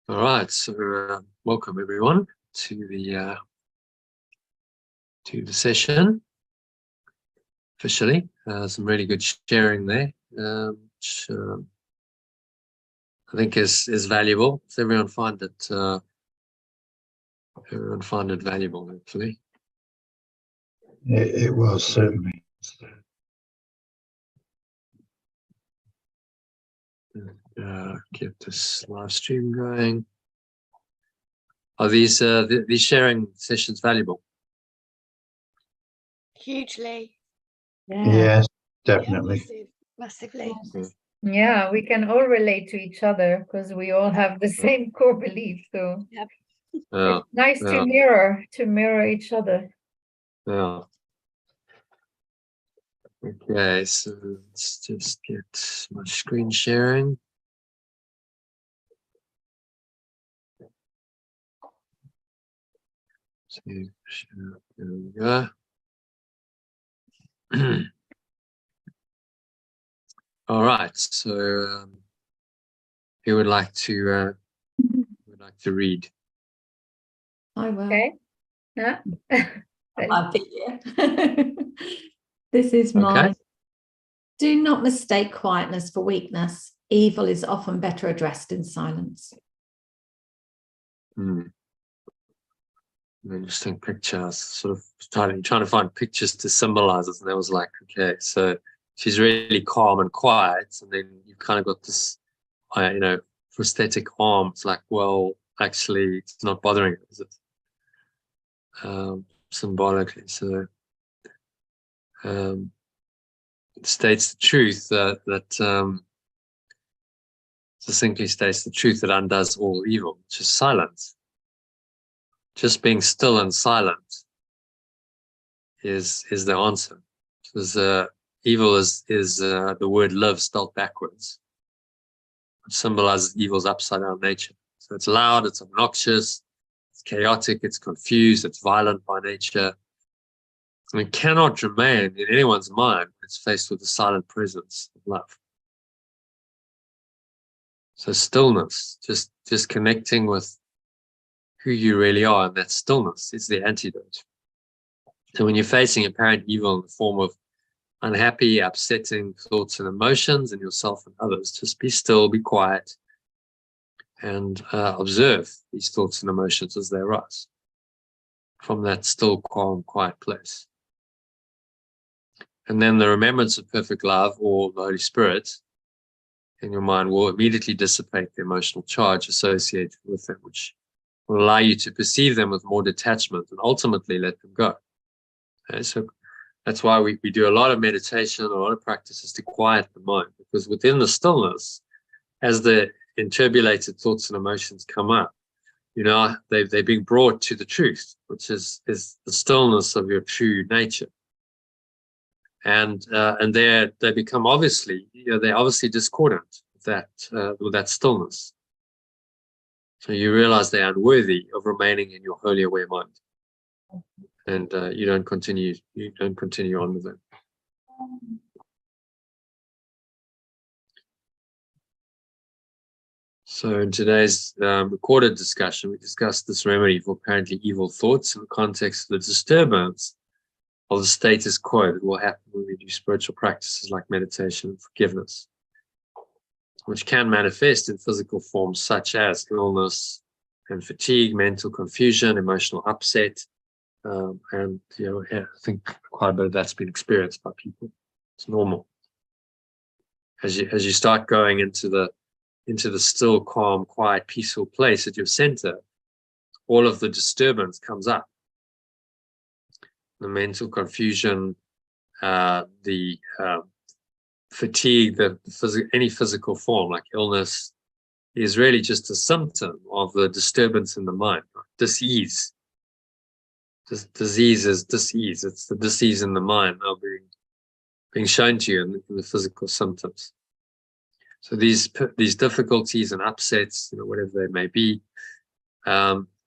All right, so welcome everyone to the session officially. Some really good sharing there, which I think is valuable. Does everyone find it? Everyone find it valuable, hopefully. It was certainly. Get this live stream going. Are these sharing sessions valuable? Hugely. Yeah. Yes, definitely. Yeah, massively. Yeah, we can all relate to each other because we all have the same core beliefs. So it's nice to mirror each other. Yeah. Okay, so let's just get my screen sharing. So, there we go. All right. So, who would like to read? I will. Okay. Yeah. I'll be here. This is mine. Okay. Do not mistake quietness for weakness. Evil is often better addressed in silence. Interesting picture. Sort of trying to find pictures to symbolize it, and I was like, okay, so she's really calm and quiet, and then you've kind of got this, prosthetic arm. It's like, well, actually, it's not bothering her, is it? Symbolically, so it states the truth that succinctly states the truth that undoes all evil, which is silence. Just being still and silent is the answer. Because evil is the word live spelled backwards, which symbolizes evil's upside down nature. So it's loud, it's obnoxious, it's chaotic, it's confused, it's violent by nature. And it cannot remain in anyone's mind when it's faced with the silent presence of love. So stillness, just connecting with who you really are, and that stillness is the antidote. So when you're facing apparent evil in the form of unhappy, upsetting thoughts and emotions in yourself and others, just be still, be quiet, and observe these thoughts and emotions as they arise from that still, calm, quiet place. And then the remembrance of perfect love, or the Holy Spirit, in your mind will immediately dissipate the emotional charge associated with them, which will allow you to perceive them with more detachment and ultimately let them go. Okay, so that's why we do a lot of meditation, a lot of practices to quiet the mind, because within the stillness, as the interpolated thoughts and emotions come up, they're being brought to the truth, which is the stillness of your true nature. And they become obviously, they're obviously discordant with that stillness. So you realize they're unworthy of remaining in your wholly aware mind, and you don't continue on with them. So in today's recorded discussion, we discussed this remedy for apparently evil thoughts in the context of the disturbance of the status quo that will happen when we do spiritual practices like meditation and forgiveness, which can manifest in physical forms such as illness and fatigue, mental confusion, emotional upset, and I think quite a bit of that's been experienced by people. It's normal. As you start going into the still, calm, quiet, peaceful place at your center, all of the disturbance comes up. The mental confusion, the fatigue, any physical form like illness is really just a symptom of the disturbance in the mind. Disease. Disease is disease. It's the disease in the mind now being shown to you in the physical symptoms. So these difficulties and upsets, whatever they may be,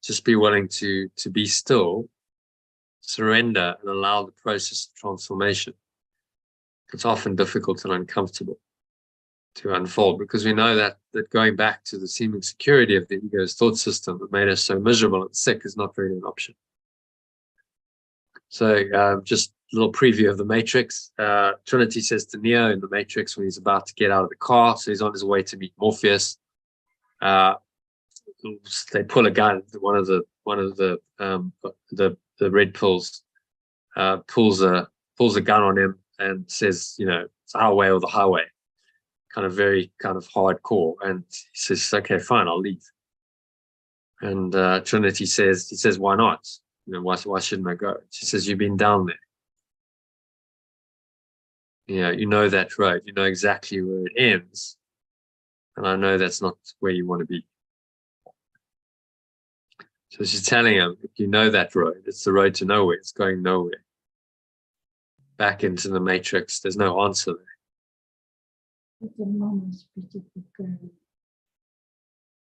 just be willing to be still, surrender, and allow the process of transformation. It's often difficult and uncomfortable. unfold, because we know that going back to the seeming security of the ego's thought system that made us so miserable and sick is not really an option. So just a little preview of the Matrix. Trinity says to Neo in the Matrix when he's about to get out of the car, so he's on his way to meet Morpheus. They pull a gun. One of the red pills pulls a gun on him and says, it's our way or the highway. Very hardcore. And he says, okay, fine, I'll leave. And Trinity says, why not? Why shouldn't I go? She says, you've been down there. You know that road. You know exactly where it ends. And I know that's not where you want to be. So she's telling him, if you know that road, it's the road to nowhere. It's going nowhere. Back into the Matrix. There's no answer there. It's a mama's beautiful girl.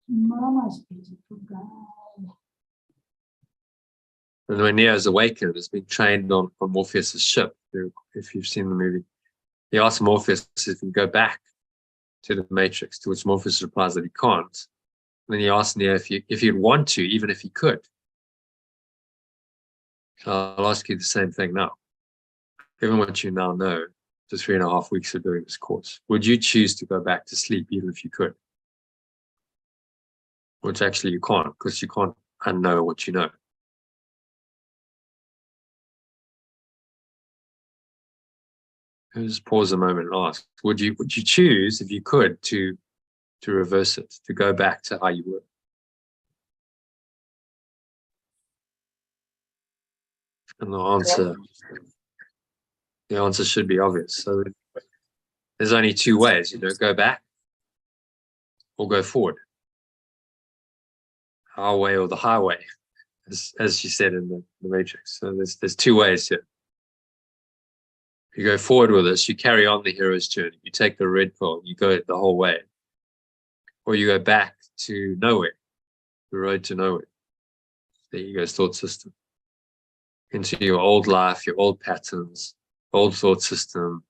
Mama's beautiful girl. And when Neo's awakened, it's been trained on Morpheus' ship, if you've seen the movie. He asks Morpheus if he can go back to the Matrix, to which Morpheus replies that he can't. And then he asks Neo if he'd want to, even if he could. So I'll ask you the same thing now. Given what you now know, the 3.5 weeks of doing this course, would you choose to go back to sleep even if you could? Which actually you can't, because you can't unknow what you know. Just pause a moment and ask, would you choose, if you could, to reverse it, to go back to how you were? And the answer should be obvious. So there's only two ways, go back or go forward. Our way or the highway, as she said in the Matrix. So there's two ways here. You go forward with this, you carry on the hero's journey. You take the red pill, you go the whole way. Or you go back to nowhere, the road to nowhere, the ego's thought system, into your old life, your old patterns, old thought system,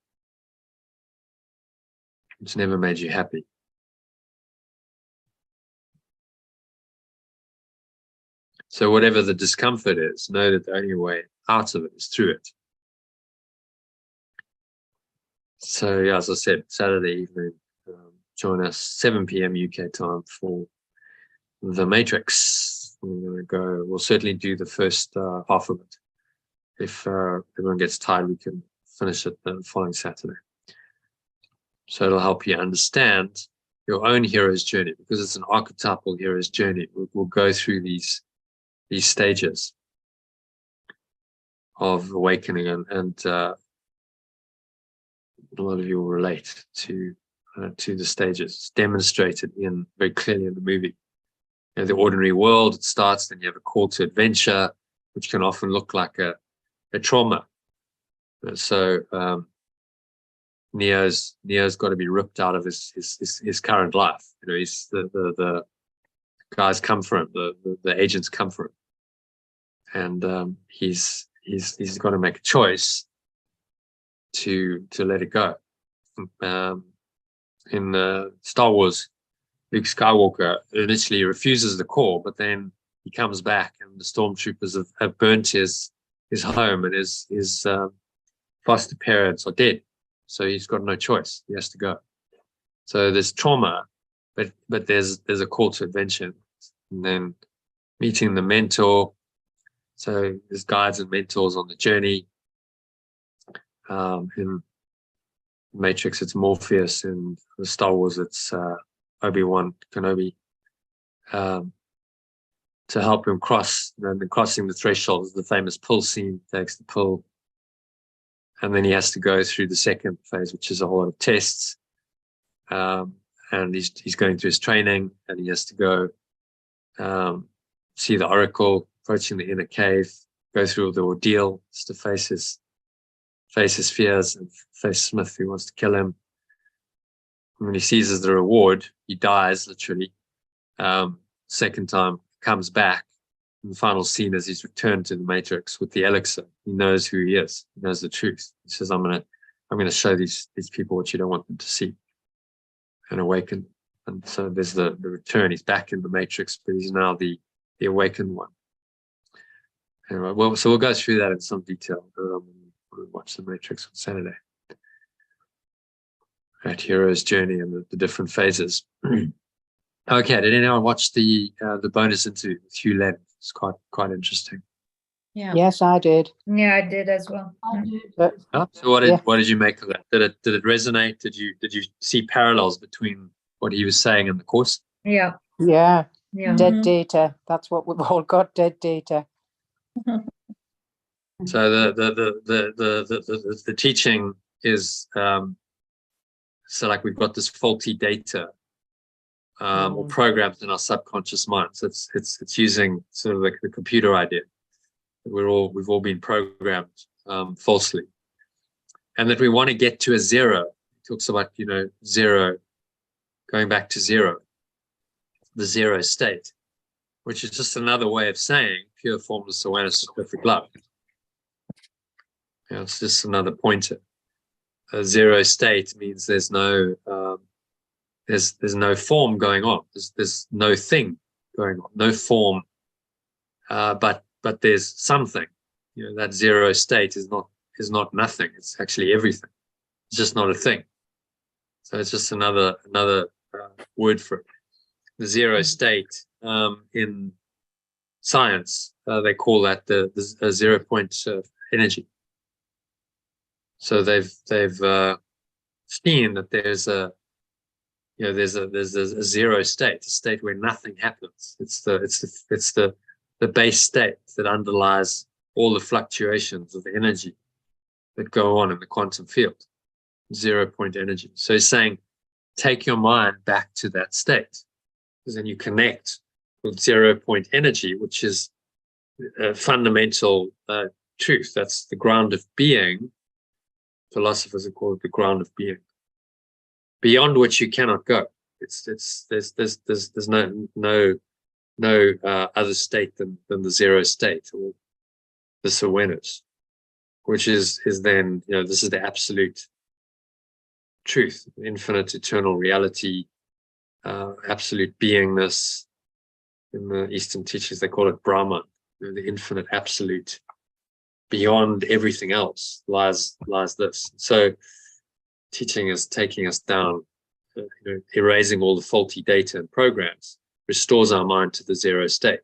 which never made you happy. So whatever the discomfort is, know that the only way out of it is through it. So, as I said, Saturday evening, join us 7 p.m. UK time for the Matrix. We're going to go. We'll certainly do the first half of it. If everyone gets tired, we can finish it the following Saturday. So it'll help you understand your own hero's journey, because it's an archetypal hero's journey. We'll go through these stages of awakening, and a lot of you will relate to the stages. It's demonstrated very clearly in the movie. The ordinary world, it starts, then you have a call to adventure, which can often look like a trauma. So Neo's got to be ripped out of his current life. He's the guys come for him, the agents come for him, and he's got to make a choice to let it go. In Star Wars, Luke Skywalker initially refuses the call, but then he comes back, and the stormtroopers have burnt his home, and his foster parents are dead. So he's got no choice; he has to go. So there's trauma, but there's a call to adventure, and then meeting the mentor. So there's guides and mentors on the journey. In Matrix, it's Morpheus. In the Star Wars, it's Obi-Wan Kenobi, to help him cross. And crossing the threshold is the famous pill scene. Takes the pill, and then he has to go through the second phase, which is a whole lot of tests. And he's going through his training, and he has to go see the Oracle, approaching the inner cave, go through the ordeal, just to face his fears and face Smith, who wants to kill him. And when he seizes the reward, he dies literally. Second time, comes back. And the final scene is he's returned to the Matrix with the elixir. He knows who he is. He knows the truth. He says, I'm gonna show these people what you don't want them to see. and awakened. And so there's the return. He's back in the matrix, but he's now the awakened one. Anyway, well, so we'll go through that in some detail when we watch the Matrix on Saturday. Right, hero's journey and the different phases. Okay, did anyone watch the bonus interview with Hugh Len? It's quite interesting. Yeah. Yes, I did. Yeah, I did as well. I did. So what did you make of that? Did it resonate? Did you see parallels between what he was saying in the course? Yeah. Yeah, Yeah. dead data. That's what we've all got, dead data. So the teaching is so like we've got this faulty data or programs in our subconscious mind. So it's using sort of like the computer idea. We've all been programmed falsely, and that we want to get to a zero. It talks about zero, going back to zero, the zero state, which is just another way of saying pure formless awareness of perfect love. It's just another pointer. A zero state means there's no there's no form going on. There's no thing going on, no form, but there's something. That zero state is not nothing. It's actually everything. It's just not a thing. So it's just another word for it. The zero state in science, they call that the 0 point energy. So they've seen that there's a zero state, a state where nothing happens. It's the base state that underlies all the fluctuations of the energy that go on in the quantum field. 0 point energy. So he's saying, take your mind back to that state, because then you connect with 0 point energy, which is a fundamental truth. That's the ground of being. Philosophers have called it the ground of being, beyond which you cannot go. There's no other state than the zero state, or this awareness, which is then this is the absolute truth, infinite eternal reality, absolute beingness. In the Eastern teachings, they call it Brahman, the infinite absolute. Beyond everything else lies this. So teaching is taking us down, erasing all the faulty data and programs, restores our mind to the zero state.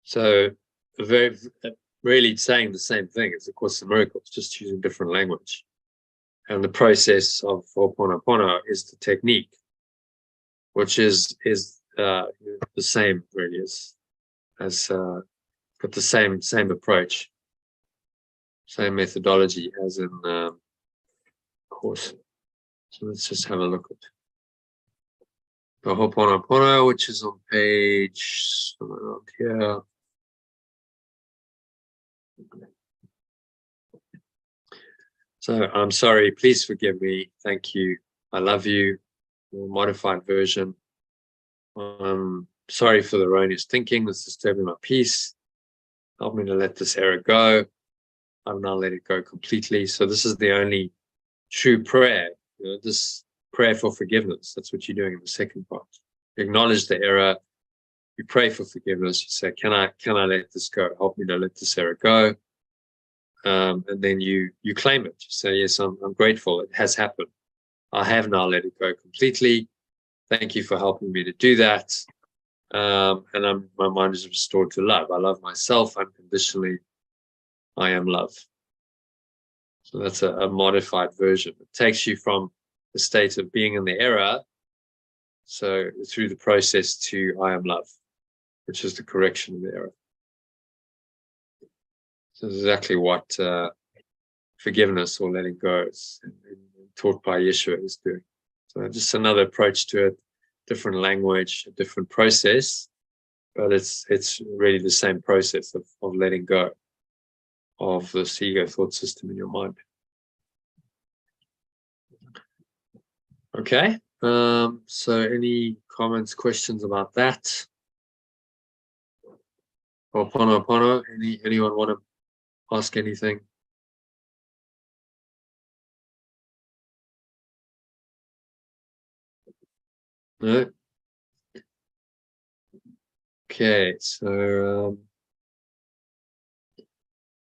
So really saying the same thing as the Course in Miracles, just using different language. And the process of Ho'oponopono is the technique, which is the same really as got the same approach, same methodology as in Course. So let's just have a look at the Ho'oponopono, which is on page somewhere around here. So I'm sorry, please forgive me. Thank you. I love you. Modified version. Sorry for the erroneous thinking that's disturbing my peace. Help me to let this error go. I've now let it go completely. So this is the only true prayer. This prayer for forgiveness. That's what you're doing in the second part. You acknowledge the error. You pray for forgiveness. You say, can I let this go? Help me to let this error go. And then you claim it. You say, yes, I'm grateful. It has happened. I have now let it go completely. Thank you for helping me to do that. And my mind is restored to love. I love myself unconditionally. I am love. So that's a modified version. It takes you from the state of being in the error, so through the process to I am love, which is the correction of the error. So this is exactly what forgiveness or letting go is taught by Yeshua is doing. So just another approach to it, different language, a different process, but it's really the same process of letting go of this ego thought system in your mind. Okay, so any comments, questions about that? Ho'oponopono, anyone want to ask anything? No. Okay, so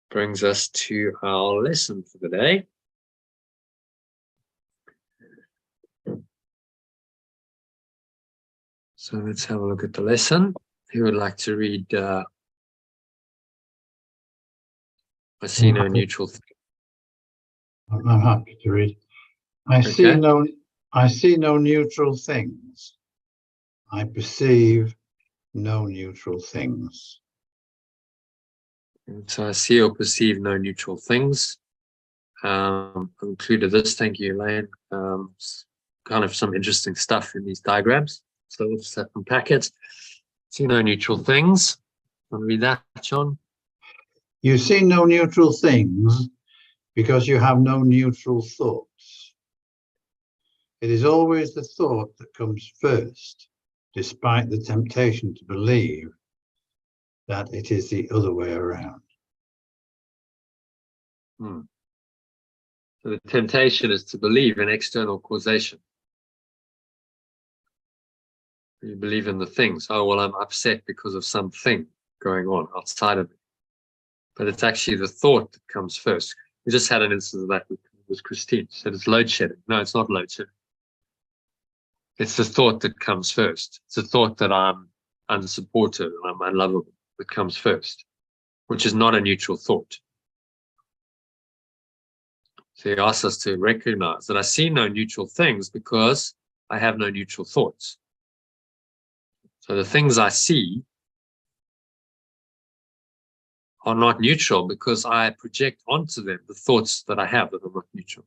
brings us to our lesson for the day. So let's have a look at the lesson. Who would like to read? I see no neutral thing. I'm happy to read. I see no neutral things. I perceive no neutral things. And so I see or perceive no neutral things. Included this, thank you, Elaine. Kind of some interesting stuff in these diagrams. So let's unpack it. See no neutral things. Want to read that, John? You see no neutral things because you have no neutral thoughts. It is always the thought that comes first, despite the temptation to believe that it is the other way around. So the temptation is to believe in external causation. You believe in the things. Oh, well, I'm upset because of something going on outside of me. But it's actually the thought that comes first. We just had an instance of that with Christine. She said it's load shedding. No, it's not load shedding. It's the thought that comes first. It's the thought that I'm unsupported and I'm unlovable that comes first, which is not a neutral thought. So he asks us to recognize that I see no neutral things because I have no neutral thoughts. So the things I see are not neutral because I project onto them the thoughts that I have that are not neutral.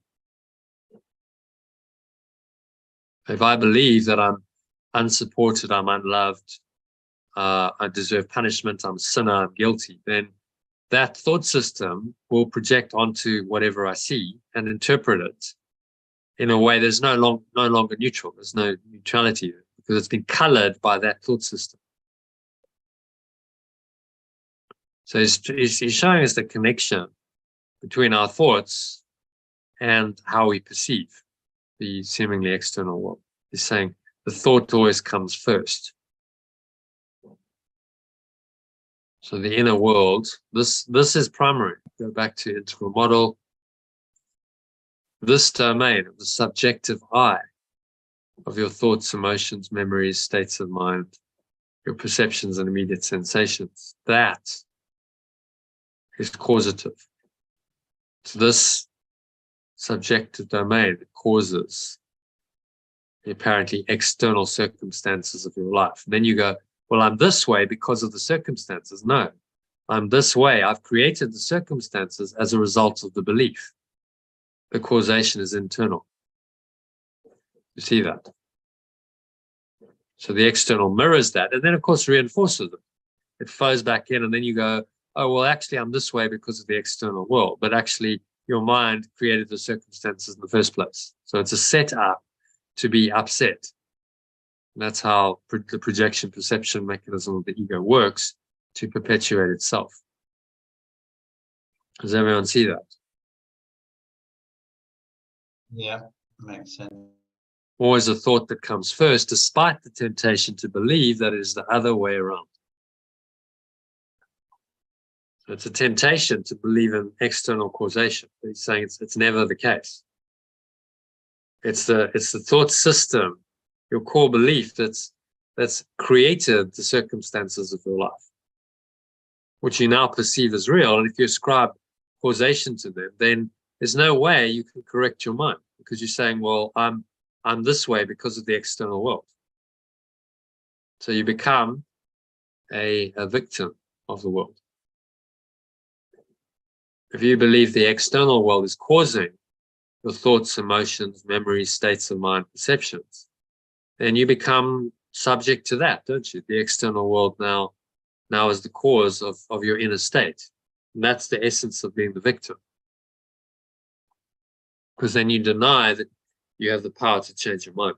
If I believe that I'm unsupported, I'm unloved, I deserve punishment, I'm a sinner, I'm guilty, then that thought system will project onto whatever I see and interpret it in a way that's no longer neutral. There's no neutrality because it's been colored by that thought system. So he's showing us the connection between our thoughts and how we perceive the seemingly external world. He's saying the thought always comes first. So the inner world, this is primary. Go back to integral model. This domain of the subjective I of your thoughts, emotions, memories, states of mind, your perceptions and immediate sensations, that is causative. So this subjective domain causes the apparently external circumstances of your life. And then you go, well, I'm this way because of the circumstances. No, I'm this way. I've created the circumstances as a result of the belief. The causation is internal. You see that? So the external mirrors that, and then of course reinforces it. It flows back in, and then you go, oh, well, actually, I'm this way because of the external world. But actually, your mind created the circumstances in the first place. So it's a setup to be upset. And that's how the projection perception mechanism of the ego works to perpetuate itself. Does everyone see that? Yeah, makes sense. Always a thought that comes first, despite the temptation to believe that it is the other way around. So it's a temptation to believe in external causation. He's saying it's never the case. It's the thought system, your core belief that's created the circumstances of your life, which you now perceive as real. And if you ascribe causation to them, then there's no way you can correct your mind because you're saying, well, I'm this way because of the external world. So you become a victim of the world. If you believe the external world is causing your thoughts, emotions, memories, states of mind, perceptions, then you become subject to that, don't you? The external world now is the cause of your inner state. And that's the essence of being the victim. Because then you deny that you have the power to change your mind.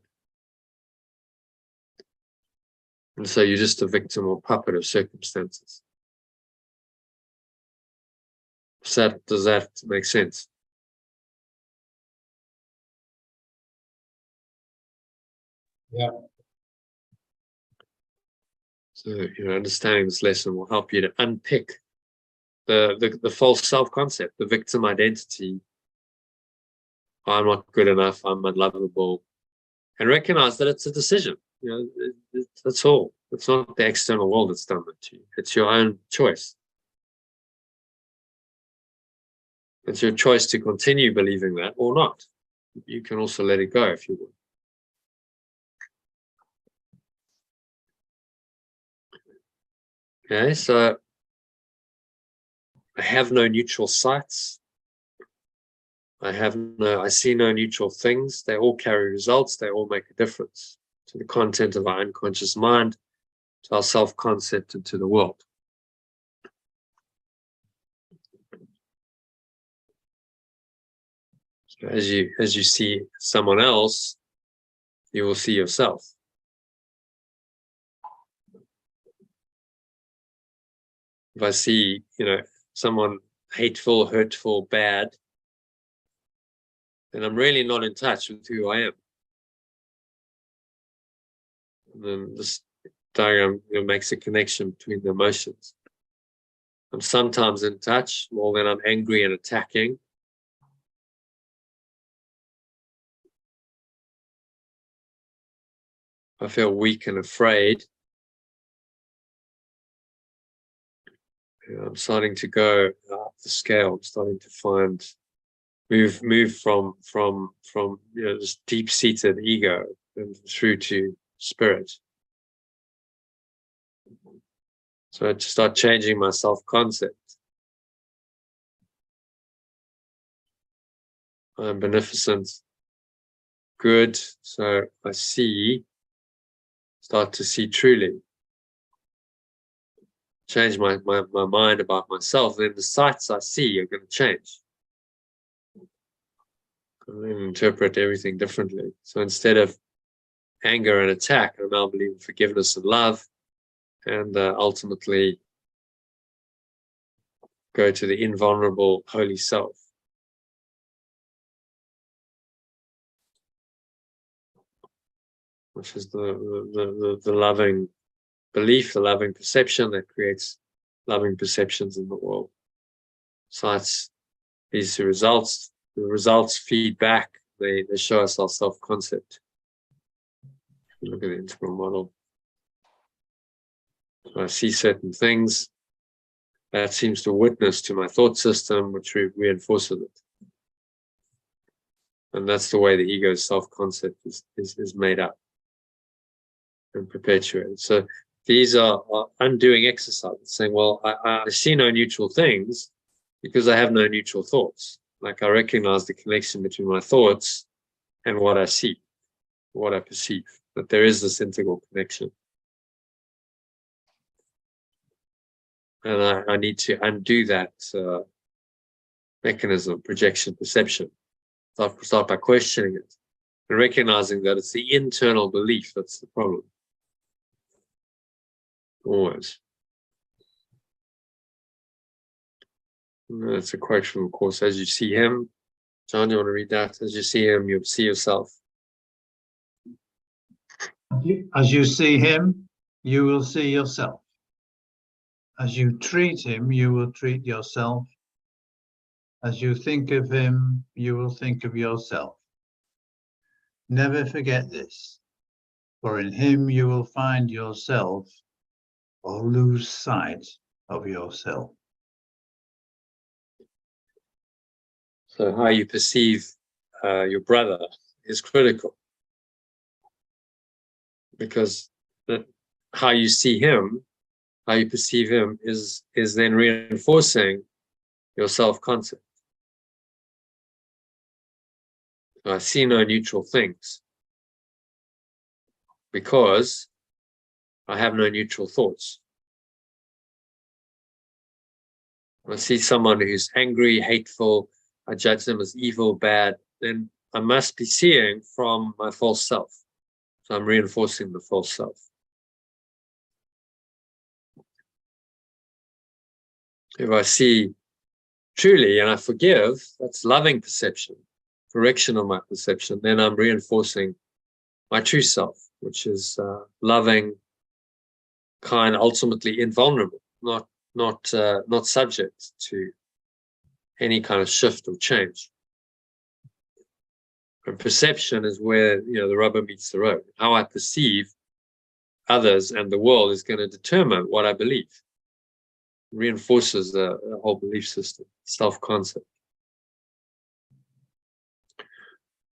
And so you're just a victim or puppet of circumstances. Does that make sense? Yeah. So, understanding this lesson will help you to unpick the false self-concept, the victim identity. I'm not good enough, I'm unlovable, and recognize that it's a decision. That's all. It's not the external world that's done that to you. It's your own choice. It's your choice to continue believing that or not. You can also let it go if you want. Okay, so I have no neutral sights. I see no neutral things. They all carry results. They all make a difference to the content of our unconscious mind, to our self-concept, and to the world. So as you see someone else, you will see yourself. If I see, someone hateful, hurtful, bad, then I'm really not in touch with who I am. And then this diagram makes a connection between the emotions. I'm sometimes in touch, more than I'm angry and attacking. I feel weak and afraid. I'm starting to go up the scale. I'm starting to move from this deep-seated ego and through to spirit. So I just start changing my self-concept. I'm beneficent, good. So I start to see truly. Change my mind about myself, then the sights I see are going to change. I'm going to interpret everything differently. So instead of anger and attack, I now believe in forgiveness and love, and ultimately go to the invulnerable holy self. Which is the loving belief, the loving perception that creates loving perceptions in the world. Sights leads to results. The results feed back. They show us our self-concept. Look at the integral model. So I see certain things. That seems to witness to my thought system, which reinforces it. And that's the way the ego's self-concept is made up and perpetuated. So these are undoing exercises, saying, well, I see no neutral things because I have no neutral thoughts. Like I recognize the connection between my thoughts and what I see, what I perceive, that there is this integral connection. And I need to undo that mechanism, projection, perception. Start by questioning it and recognizing that it's the internal belief that's the problem. Always. And that's a quote from the Course. As you see him, John, you want to read that? As you see him, you'll see yourself. As you see him, you will see yourself. As you treat him, you will treat yourself. As you think of him, you will think of yourself. Never forget this, for in him you will find yourself or lose sight of yourself. So how you perceive your brother is critical, because how you see him, how you perceive him is then reinforcing your self-concept. I see no neutral things because I have no neutral thoughts. When I see someone who's angry, hateful, I judge them as evil, bad, then I must be seeing from my false self. So I'm reinforcing the false self. If I see truly and I forgive, that's loving perception, correction of my perception, then I'm reinforcing my true self, which is loving, kind, ultimately invulnerable, not subject to any kind of shift or change. And perception is where, the rubber meets the road. How I perceive others and the world is going to determine what I believe. It reinforces the whole belief system, self-concept.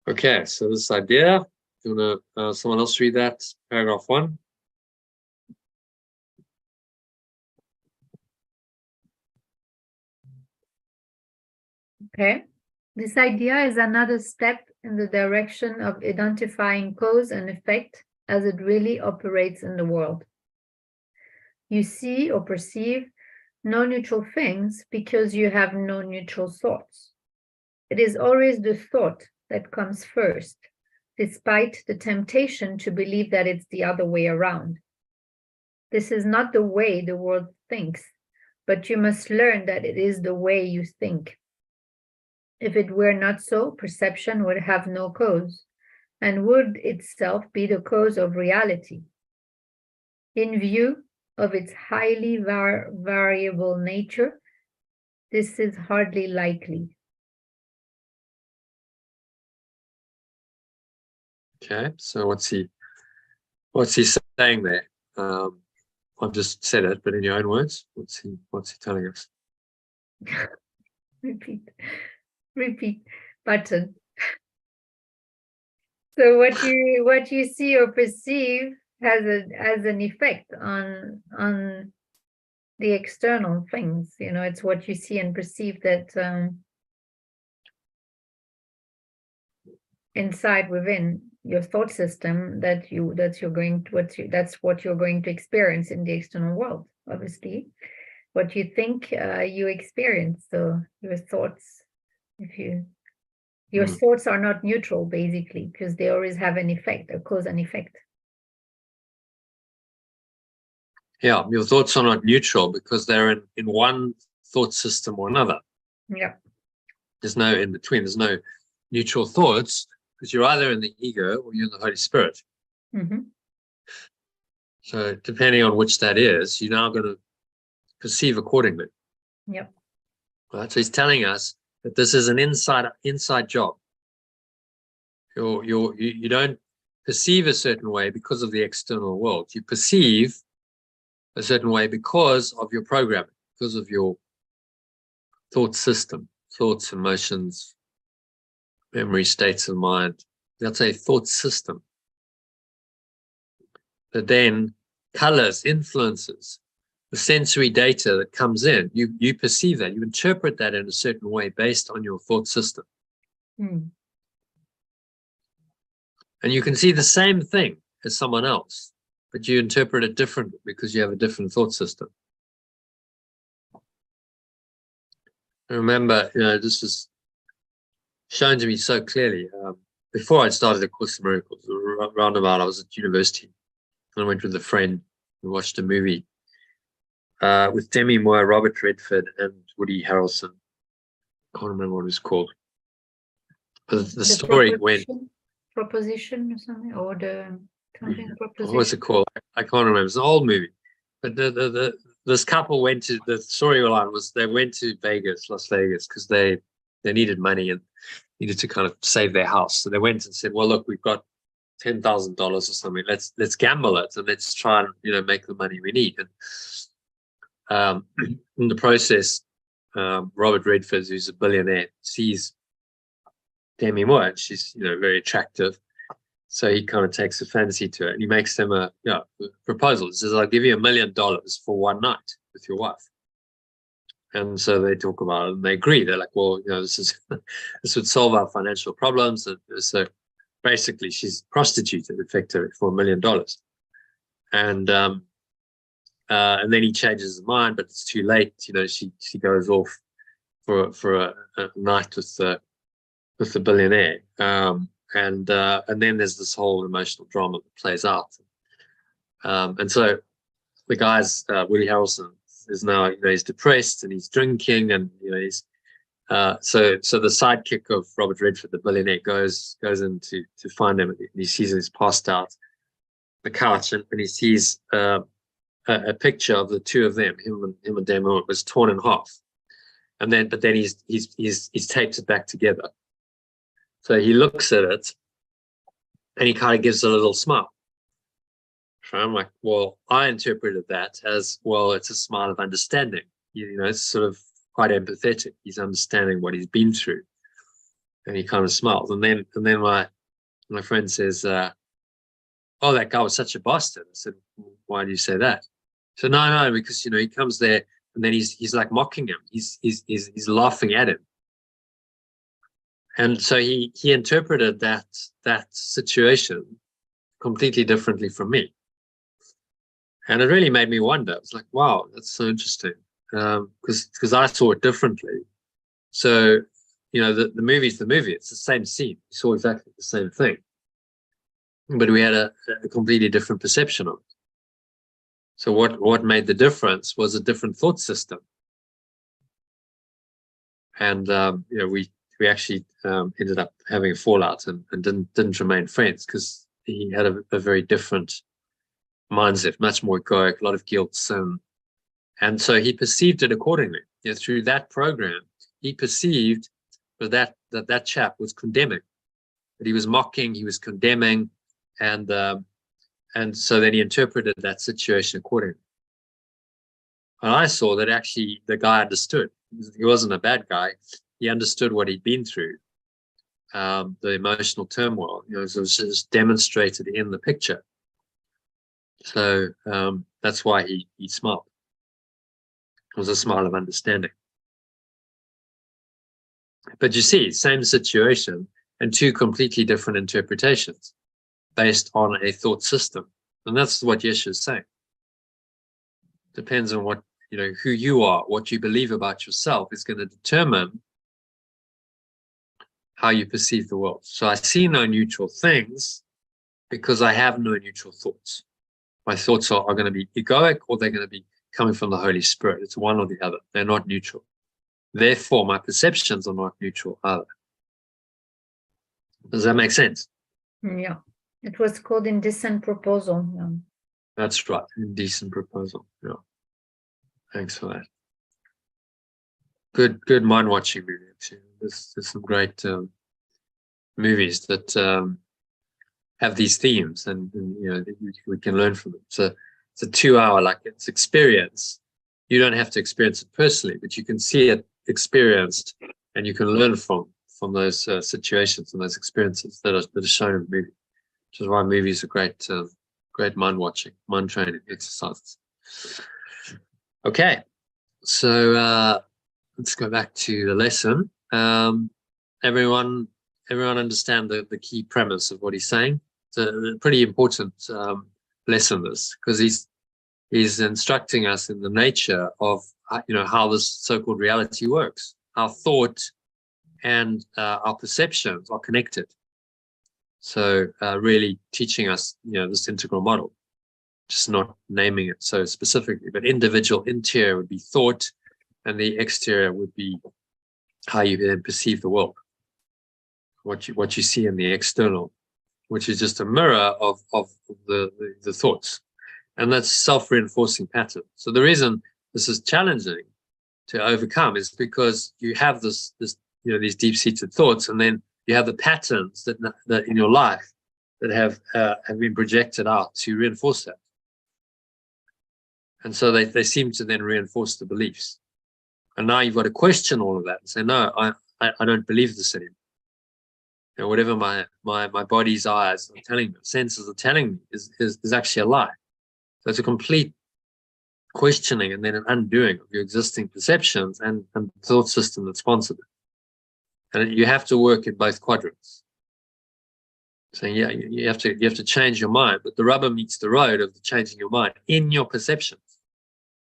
Okay, so this idea, do you want to, someone else read that, paragraph 1? Okay. This idea is another step in the direction of identifying cause and effect as it really operates in the world. You see or perceive no neutral things because you have no neutral thoughts. It is always the thought that comes first, despite the temptation to believe that it's the other way around. This is not the way the world thinks, but you must learn that it is the way you think. If it were not so, perception would have no cause, and would itself be the cause of reality. In view of its highly variable nature, this is hardly likely. Okay, so what's he saying there? I've just said it, but in your own words, what's he telling us? Repeat button. So what you see or perceive has an effect on the external things. It's what you see and perceive that inside within your thought system that's what you're going to experience in the external world. Obviously, what you think you experience. So your thoughts. Your thoughts are not neutral, basically, because they always have an effect, a cause and effect. Yeah, your thoughts are not neutral because they're in one thought system or another. Yeah. There's no in between. There's no neutral thoughts because you're either in the ego or you're in the Holy Spirit. Mm-hmm. So depending on which that is, you're now going to perceive accordingly. Yep. Right. So he's telling us that this is an inside job. You don't perceive a certain way because of the external world. You perceive a certain way because of your programming, because of your thought system, thoughts, emotions, memory, states of mind. That's a thought system that then colors, influences the sensory data that comes in. You perceive that, you interpret that in a certain way based on your thought system. And you can see the same thing as someone else, but you interpret it differently because you have a different thought system. I remember, this was shown to me so clearly. Before I started A Course in Miracles, roundabout, I was at university. I went with a friend and watched a movie with Demi Moore, Robert Redford, and Woody Harrelson. I can't remember what it was called. But the story went... Proposition or something, or the something proposition. What's it called? I can't remember. It's an old movie. But this couple went to, the storyline was they went to Las Vegas, because they needed money and needed to kind of save their house. So they went and said, well, look, we've got $10,000 or something. Let's gamble it and let's try and make the money we need. And in the process, Robert Redford, who's a billionaire, sees Demi Moore, and she's very attractive. So he kind of takes a fancy to it, and he makes them a proposal. He says, "I'll give you $1 million for one night with your wife." And so they talk about it, and they agree. They're like, "Well, this would solve our financial problems." And so basically, she's prostituted effectively for $1 million. And then he changes his mind, but it's too late. She goes off for a night with the billionaire. And then there's this whole emotional drama that plays out. And so the guy's Woody Harrelson is now, he's depressed and he's drinking, and he's so the sidekick of Robert Redford, the billionaire, goes in to find him, and he sees him, he's passed out on the couch, and he sees a picture of the two of them, him and Damon. It was torn in half, but then he's taped it back together. So he looks at it, and he kind of gives a little smile. So I'm like, well, I interpreted that as, well, it's a smile of understanding. It's sort of quite empathetic. He's understanding what he's been through, and he kind of smiles. And then my friend says, "Oh, that guy was such a bastard." I said, "Why do you say that?" So no, because he comes there, and then he's like mocking him. He's laughing at him, and so he interpreted that situation completely differently from me. And it really made me wonder. I was like, wow, that's so interesting. Because I saw it differently. So, the movie's the movie. It's the same scene. We saw exactly the same thing. But we had a completely different perception of it. So what made the difference was a different thought system. And, we actually ended up having a fallout and didn't remain friends, because he had a very different mindset, much more egoic, a lot of guilt, sin. And so he perceived it accordingly. Through that program, he perceived that chap was condemning, that he was mocking, he was condemning, and so then he interpreted that situation accordingly. And I saw that actually the guy understood. He wasn't a bad guy. He understood what he'd been through, the emotional turmoil. So it was just demonstrated in the picture. So that's why he smiled. It was a smile of understanding. But you see, same situation and two completely different interpretations based on a thought system. And that's what Yeshua is saying. Depends on what, who you are, what you believe about yourself is going to determine how you perceive the world. So I see no neutral things because I have no neutral thoughts. My thoughts are going to be egoic, or they're going to be coming from the Holy Spirit. It's one or the other. They're not neutral. Therefore, my perceptions are not neutral either. Does that make sense? Yeah. It was called indecent proposal. Yeah. That's right. Indecent proposal. Yeah. Thanks for that. Good mind watching movie. Actually, there's some great movies that have these themes, and we can learn from them. So it's a 2-hour, it's experience. You don't have to experience it personally, but you can see it experienced, and you can learn from those situations and those experiences that are shown in the movie. Which is why movies are great mind watching, mind training exercises. Okay, so let's go back to the lesson. Everyone understand the key premise of what he's saying. It's a pretty important lesson, this, because he's instructing us in the nature of how this so-called reality works. Our thought and our perceptions are connected. So really teaching us, this integral model, just not naming it so specifically, but individual interior would be thought, and the exterior would be how you then perceive the world, what you see in the external, which is just a mirror of the thoughts. And that's self-reinforcing pattern. So the reason this is challenging to overcome is because you have these deep-seated thoughts, and then you have the patterns that in your life that have been projected out to reinforce that. And so they seem to then reinforce the beliefs. And now you've got to question all of that and say, no, I don't believe this anymore. Whatever my body's eyes are telling me, senses are telling me is actually a lie. So it's a complete questioning and then an undoing of your existing perceptions and thought system that sponsored it. And you have to work in both quadrants. Saying, you have to change your mind, but the rubber meets the road of the changing your mind in your perceptions.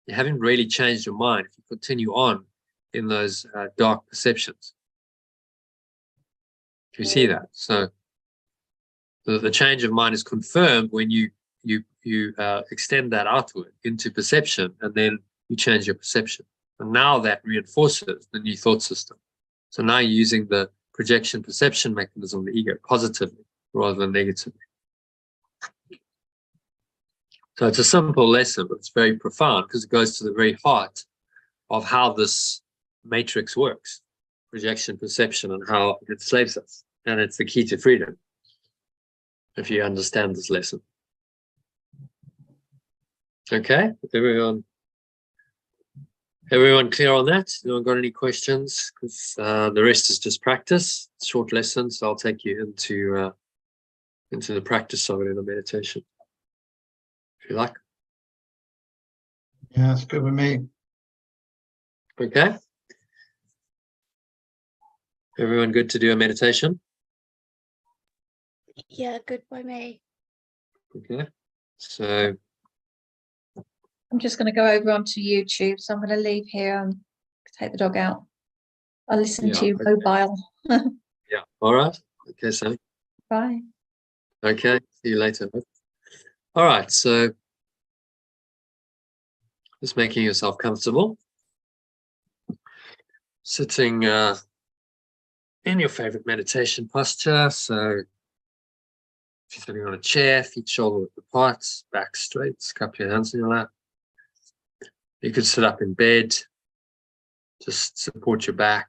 You haven't really changed your mind if you continue on in those dark perceptions. Do you see that? So the change of mind is confirmed when you extend that outward into perception, and then you change your perception. And now that reinforces the new thought system. So now you're using the projection perception mechanism of the ego positively rather than negatively. So it's a simple lesson, but it's very profound because it goes to the very heart of how this matrix works, projection, perception, and how it enslaves us. And it's the key to freedom, if you understand this lesson. Okay, everyone clear on that? Anyone got any questions? Because the rest is just practice, short lessons. So I'll take you into the practice of it in a meditation, if you like. Yeah, that's good with me. Okay. Everyone good to do a meditation? Yeah, good by me. Okay. So I'm just going to go over onto YouTube, so I'm going to leave here and take the dog out. I'll listen to you mobile. yeah, all right. Okay, Sammy. Bye. Okay, see you later. All right, so just making yourself comfortable. Sitting in your favorite meditation posture. So if you're sitting on a chair, feet shoulder width apart, back straight, cup your hands in your lap. You could sit up in bed, just support your back,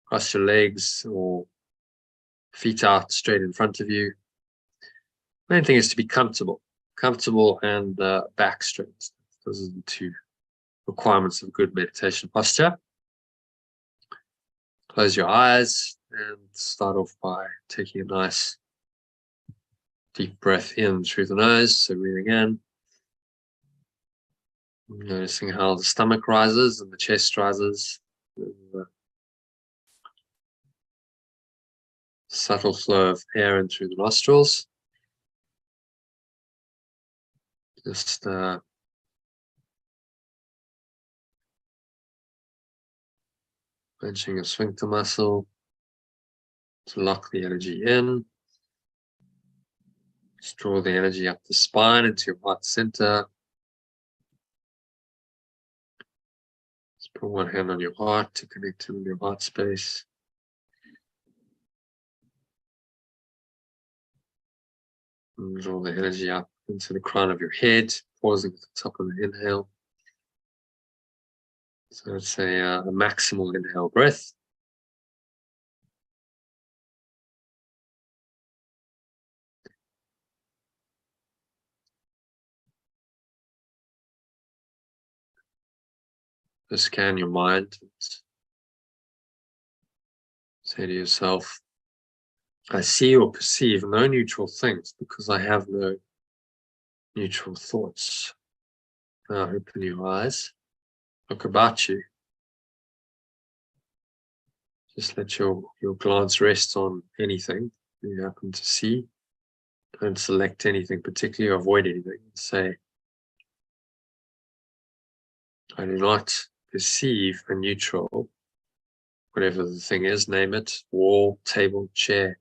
cross your legs, or feet out straight in front of you. Main thing is to be comfortable and back straight. Those are the two requirements of good meditation posture. Close your eyes and start off by taking a nice deep breath in through the nose. So breathing in, noticing how the stomach rises and the chest rises. The subtle flow of air in through the nostrils. Just clenching a sphincter muscle to lock the energy in. Just draw the energy up the spine into your heart center. Just put one hand on your heart to connect to your heart space. And draw the energy up into the crown of your head, pausing at the top of the inhale. So it's a maximal inhale breath. Just scan your mind and say to yourself, I see or perceive no neutral things because I have no neutral thoughts. Now open your eyes, look about you. Just let your glance rest on anything you happen to see. Don't select anything particularly or avoid anything. Say, I do not perceive a neutral, whatever the thing is, name it, wall, table, chair,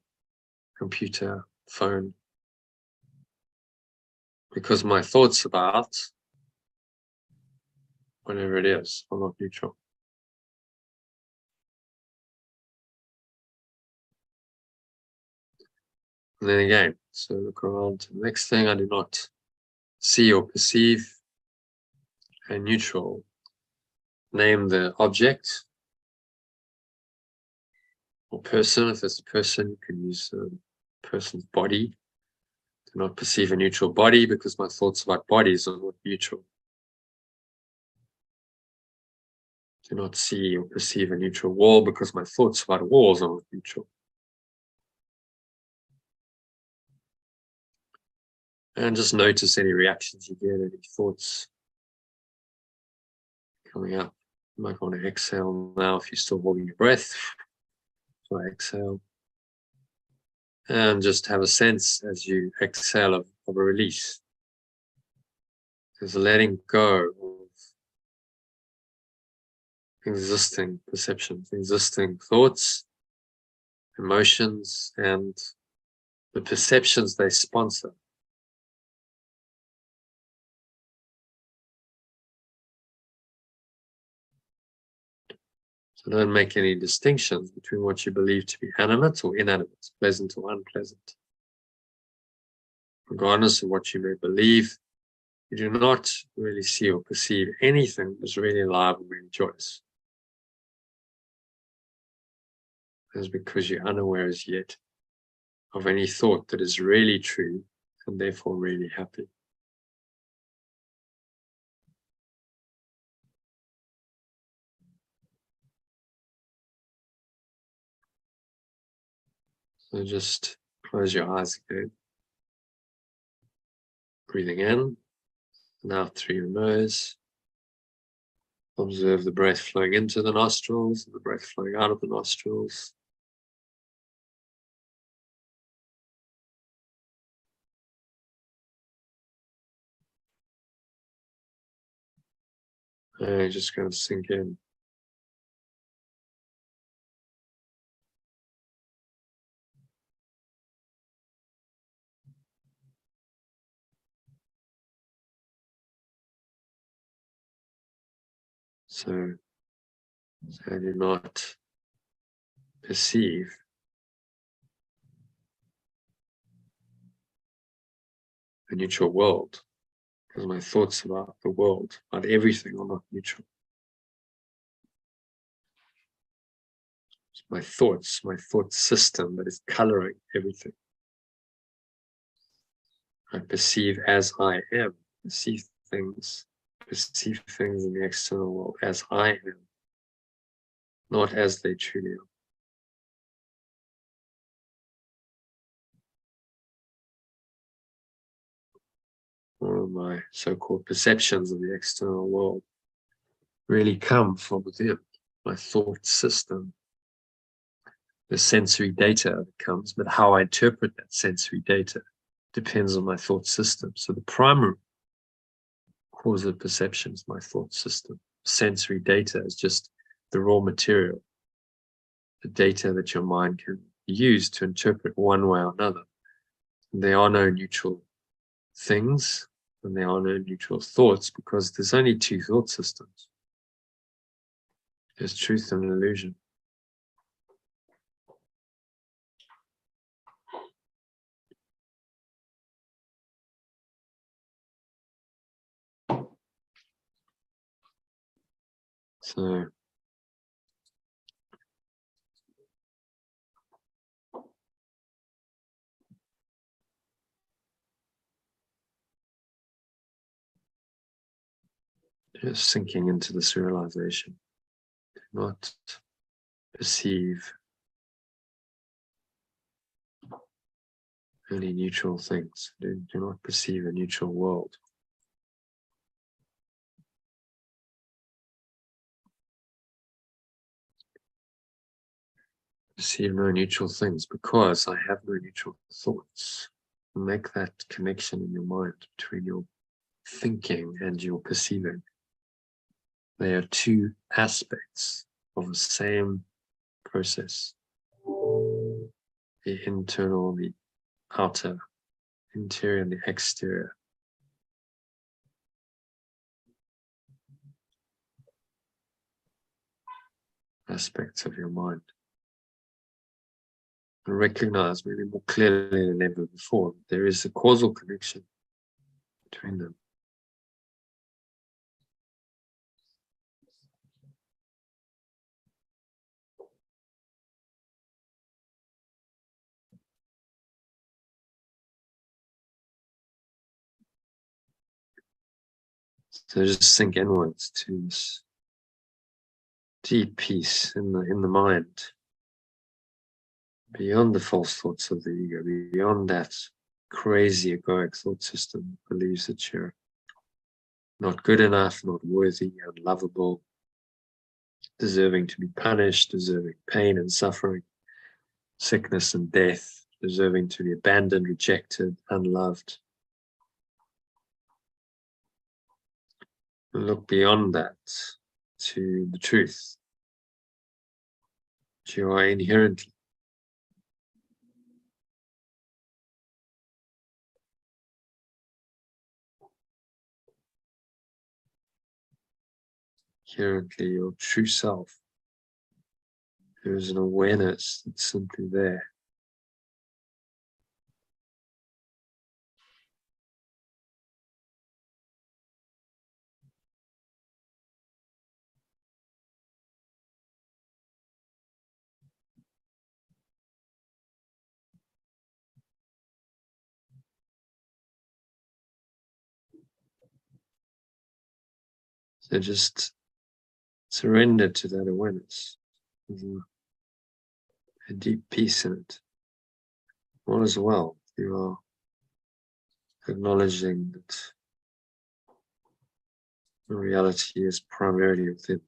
computer, phone. Because my thoughts about whatever it is are not neutral. And then again, so look around to the next thing. I do not see or perceive a neutral. Name the object or person. If it's a person, you can use a person's body. Do not perceive a neutral body because my thoughts about bodies are not neutral. Do not see or perceive a neutral wall because my thoughts about walls are not neutral. And just notice any reactions you get, any thoughts coming up. You might want to exhale now if you're still holding your breath. So exhale. And just have a sense as you exhale of a release. There's a letting go of existing perceptions, existing thoughts, emotions, and the perceptions they sponsor. So don't make any distinctions between what you believe to be animate or inanimate, pleasant or unpleasant. Regardless of what you may believe, you do not really see or perceive anything that's really alive and really joyous. That's because you're unaware as yet of any thought that is really true and therefore really happy. So just close your eyes again. Breathing in and out through your nose. Observe the breath flowing into the nostrils and the breath flowing out of the nostrils. And just going to sink in. So I do not perceive a neutral world, because my thoughts about the world, about everything, are not neutral. It's my thoughts, my thought system that is coloring everything. I perceive as I am, perceive things in the external world as I am, not as they truly are. All of my so-called perceptions of the external world really come from within, my thought system. The sensory data that comes, but how I interpret that sensory data depends on my thought system. So the primary cause of perception is my thought system. Sensory data is just the raw material, the data that your mind can use to interpret one way or another. And there are no neutral things, and there are no neutral thoughts, because there's only two thought systems. There's truth and illusion. So just sinking into this realization. Do not perceive any neutral things. Do not perceive a neutral world. Perceive no neutral things, because I have no neutral thoughts. Make that connection in your mind between your thinking and your perceiving. They are two aspects of the same process. The internal, the outer, interior and the exterior. Aspects of your mind. And recognize maybe more clearly than ever before, there is a causal connection between them. So just sink inwards to this deep peace in the mind, beyond the false thoughts of the ego, beyond that crazy egoic thought system that believes that you're not good enough, not worthy, unlovable, deserving to be punished, deserving pain and suffering, sickness and death, deserving to be abandoned, rejected, unloved. And look beyond that to the truth. That you are inherently your true self. There is an awareness that's simply there. So just surrender to that awareness. There's a deep peace in it. All is well. You are acknowledging that the reality is primarily within.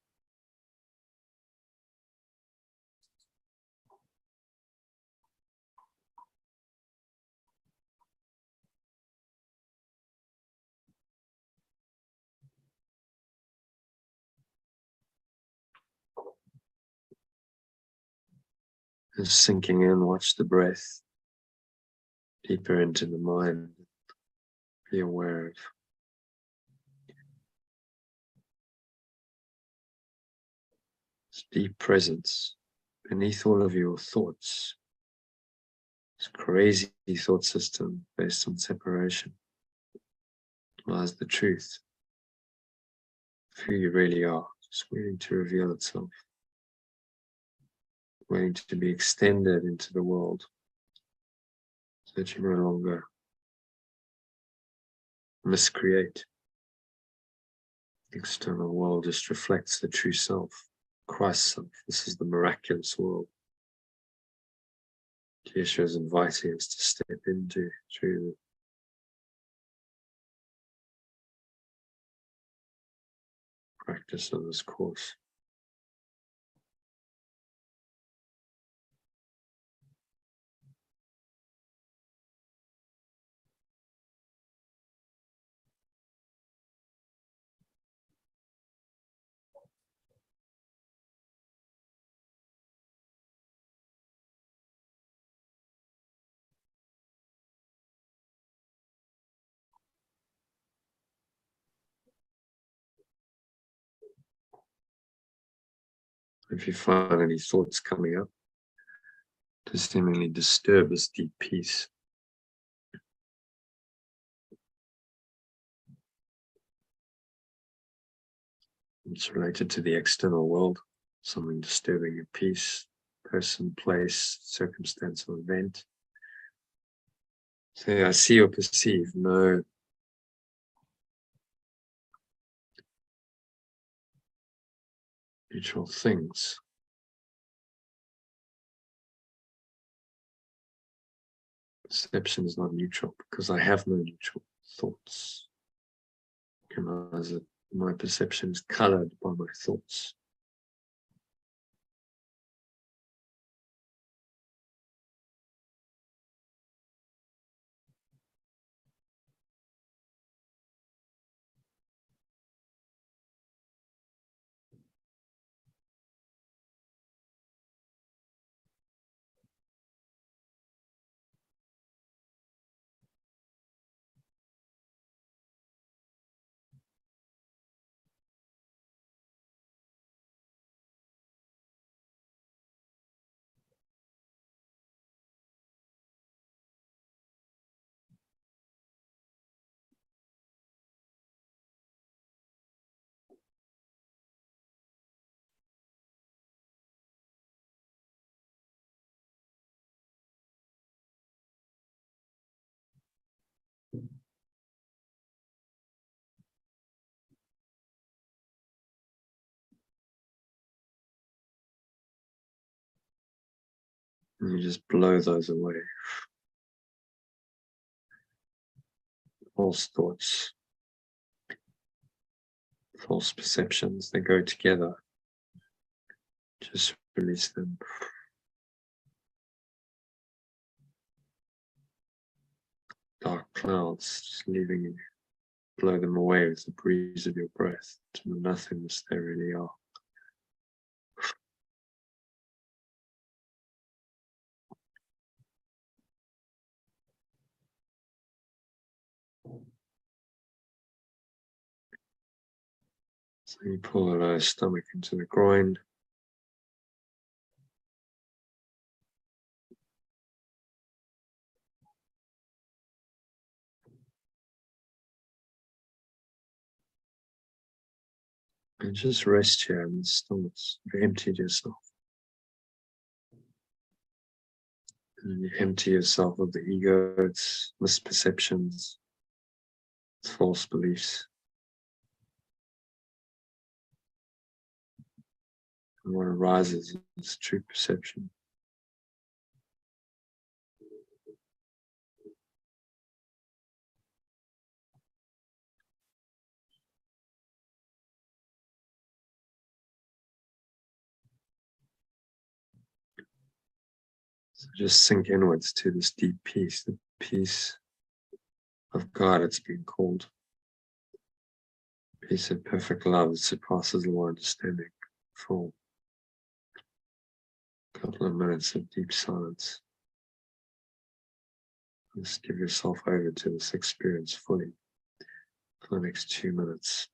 And sinking in, watch the breath deeper into the mind. Be aware of this deep presence beneath all of your thoughts. This crazy thought system based on separation lies the truth of who you really are, just waiting to reveal itself, waiting to be extended into the world so that you no longer miscreate. The external world just reflects the true self, Christ's self. This is the miraculous world Yeshua is inviting us to step into through the practice of this course. If you find any thoughts coming up to seemingly disturb this deep peace, it's related to the external world, something disturbing your peace, person, place, circumstance, or event. So I see or perceive no neutral things. Perception is not neutral because I have no neutral thoughts. Recognize that my perception is colored by my thoughts. And you just blow those away. False thoughts, false perceptions, they go together. Just release them. Dark clouds, just leaving you. Blow them away with the breeze of your breath to the nothingness they really are. So you pull the lower stomach into the groin. And just rest here in the stillness. You've emptied yourself. And then you empty yourself of the ego, its misperceptions, its false beliefs. And what arises is true perception. So just sink inwards to this deep peace, the peace of God, it's been called. Peace of perfect love that surpasses all understanding. For a couple of minutes of deep silence. Just give yourself over to this experience fully for the next 2 minutes.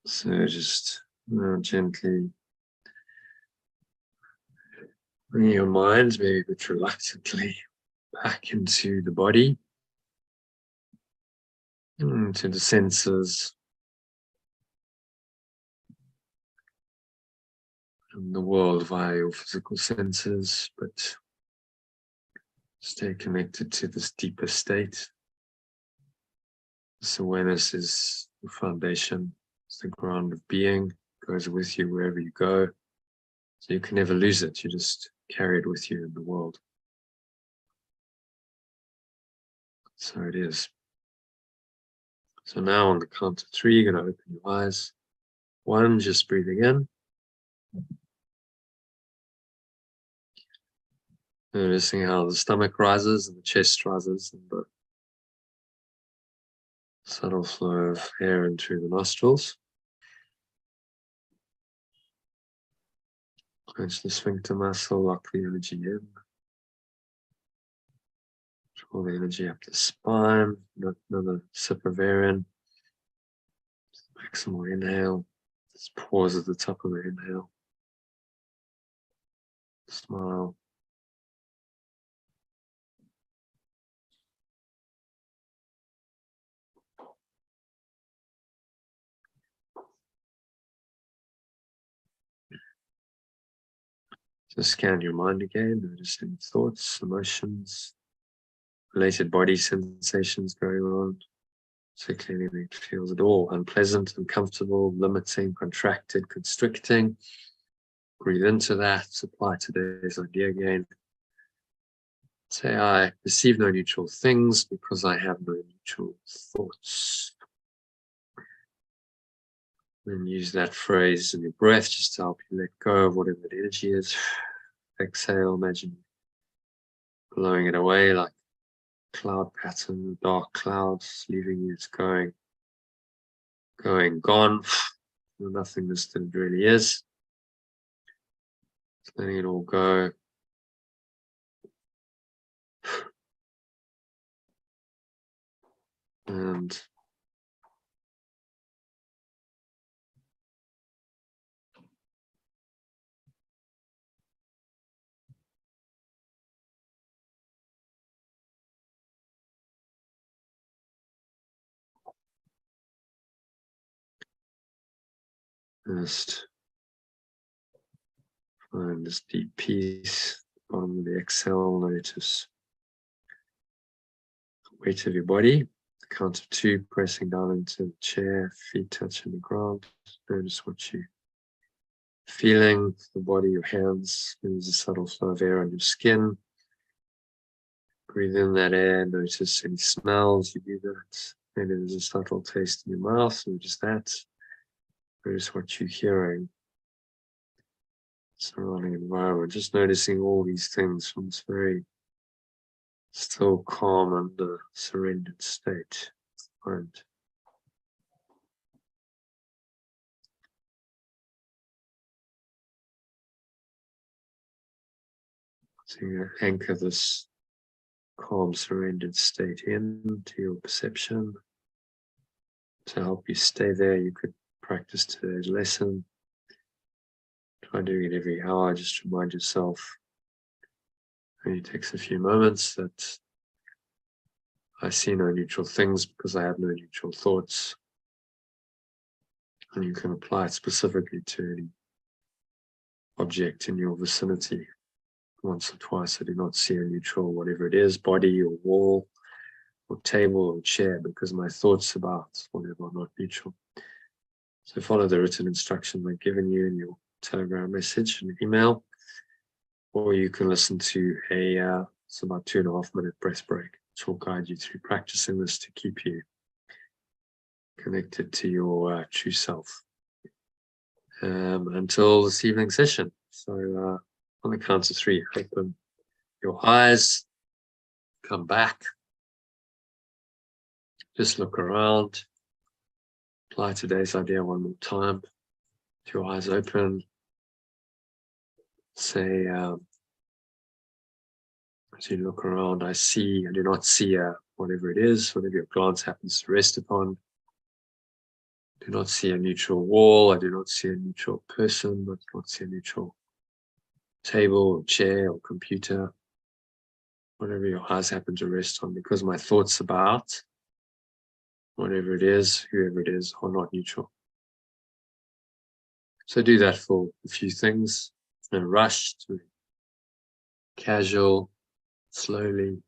So just gently bring your mind, maybe a bit reluctantly, back into the body, into the senses, and the world via your physical senses, but stay connected to this deeper state. This awareness is the foundation, it's the ground of being, goes with you wherever you go. So you can never lose it, you just carry it with you in the world. So it is. So now on the count of 3, you're going to open your eyes. 1, just breathing in. Noticing how the stomach rises and the chest rises and the subtle flow of air in through the nostrils. Clench the sphincter muscle, lock the energy in. Draw the energy up the spine. Another sip of air in. Maximal inhale. Just pause at the top of the inhale. Smile. Just scan your mind again. Notice any thoughts, emotions, related body sensations going on. Particularly anything that feels at all unpleasant, uncomfortable, limiting, contracted, constricting. Breathe into that, apply today's idea again. Say, I perceive no neutral things because I have no neutral thoughts. And use that phrase in your breath just to help you let go of whatever that energy is. Exhale, imagine blowing it away like a cloud pattern, dark clouds, leaving you. It's going, gone. Nothingness that it really is. Just letting it all go. And just find this deep peace. Bottom of the exhale, notice the weight of your body. Count of 2, pressing down into the chair, feet touching the ground. Notice what you feeling, the body, your hands. There's a subtle flow of air on your skin. Breathe in that air, notice any smells, you do that. Maybe there's a subtle taste in your mouth, or just that. Notice what you're hearing. Surrounding environment, just noticing all these things from this very still, calm, and surrendered state. And so you anchor this calm, surrendered state into your perception. To help you stay there, you could practice today's lesson. Try doing it every hour. Just remind yourself, it only takes a few moments, that I see no neutral things because I have no neutral thoughts. And you can apply it specifically to any object in your vicinity. Once or twice, I do not see a neutral, whatever it is, body or wall or table or chair, because my thoughts about whatever are not neutral. So follow the written instructions I've given you in your Telegram message and email, or you can listen to it's about 2.5 minute breath break, which will guide you through practicing this to keep you connected to your true self until this evening session. So on the count of 3, open your eyes, come back, just look around, apply today's idea one more time. With your eyes open, say, as you look around, I do not see whatever it is, whatever your glance happens to rest upon. I do not see a neutral wall, I do not see a neutral person, I do not see a neutral table or chair or computer, whatever your eyes happen to rest on, because my thoughts about whatever it is, whoever it is, are not neutral. So do that for a few things, and rush to casual, slowly,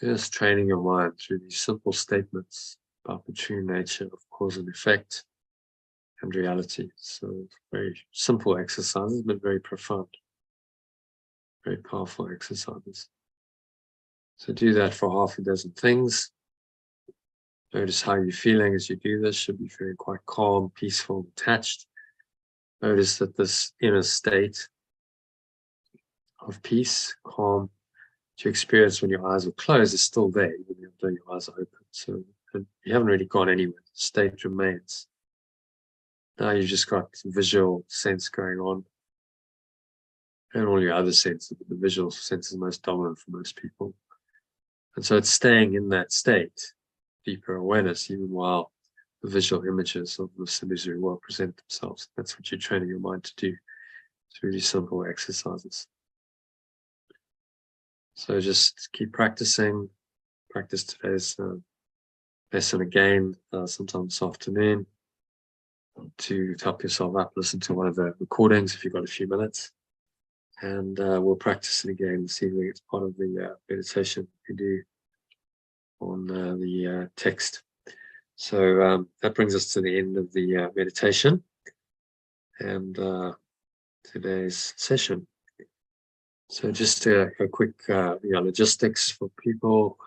just training your mind through these simple statements about the true nature of cause and effect and reality. So very simple exercises, but very profound, very powerful exercises. So do that for half a dozen things. Notice how you're feeling as you do this. Should be feeling quite calm, peaceful, detached. Notice that this inner state of peace, calm, that you experience when your eyes are closed is still there, even though your eyes are open. So you haven't really gone anywhere. The state remains. Now you've just got visual sense going on, and all your other senses, but the visual sense is most dominant for most people. And so it's staying in that state, deeper awareness, even while the visual images of this illusory world present themselves. That's what you're training your mind to do. It's really simple exercises. So just keep practicing. Practice today's lesson again sometime this afternoon to help yourself up. Listen to one of the recordings if you've got a few minutes. And we'll practice it again this evening. It's part of the meditation we do on the text. So that brings us to the end of the meditation. and today's session. So just a quick logistics for people.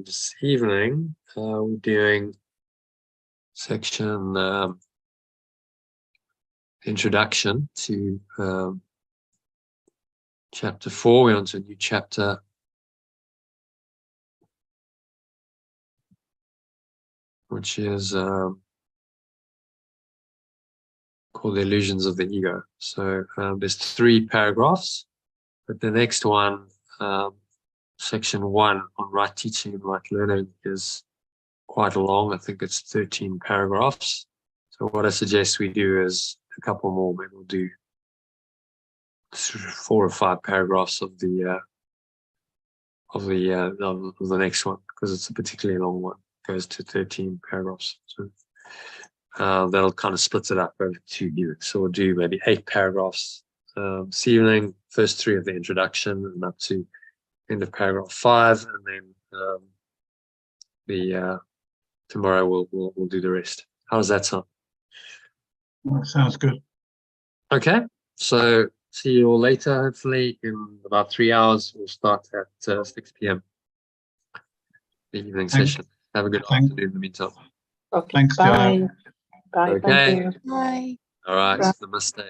This evening we're doing section introduction to chapter 4. We're on to a new chapter, which is called The Illusions of the Ego. So there's 3 paragraphs, but the next one, section 1 on right teaching and right learning, is quite long. I think it's 13 paragraphs. So what I suggest we do is a couple more. Maybe we'll do 4 or 5 paragraphs of the next one, because it's a particularly long one. It goes to 13 paragraphs. So that'll kind of split it up over 2 units. So we'll do maybe 8 paragraphs this evening, first 3 of the introduction and up to end of paragraph 5, and then tomorrow we'll do the rest. How does that sound? That sounds good. Okay, so see you all later. Hopefully in about 3 hours. We'll start at 6 p.m. the evening session. Have a good afternoon in the meantime. Okay. Thanks, Bye. Joe. Bye. Okay. Thank you. Bye. All right. Bye. Namaste.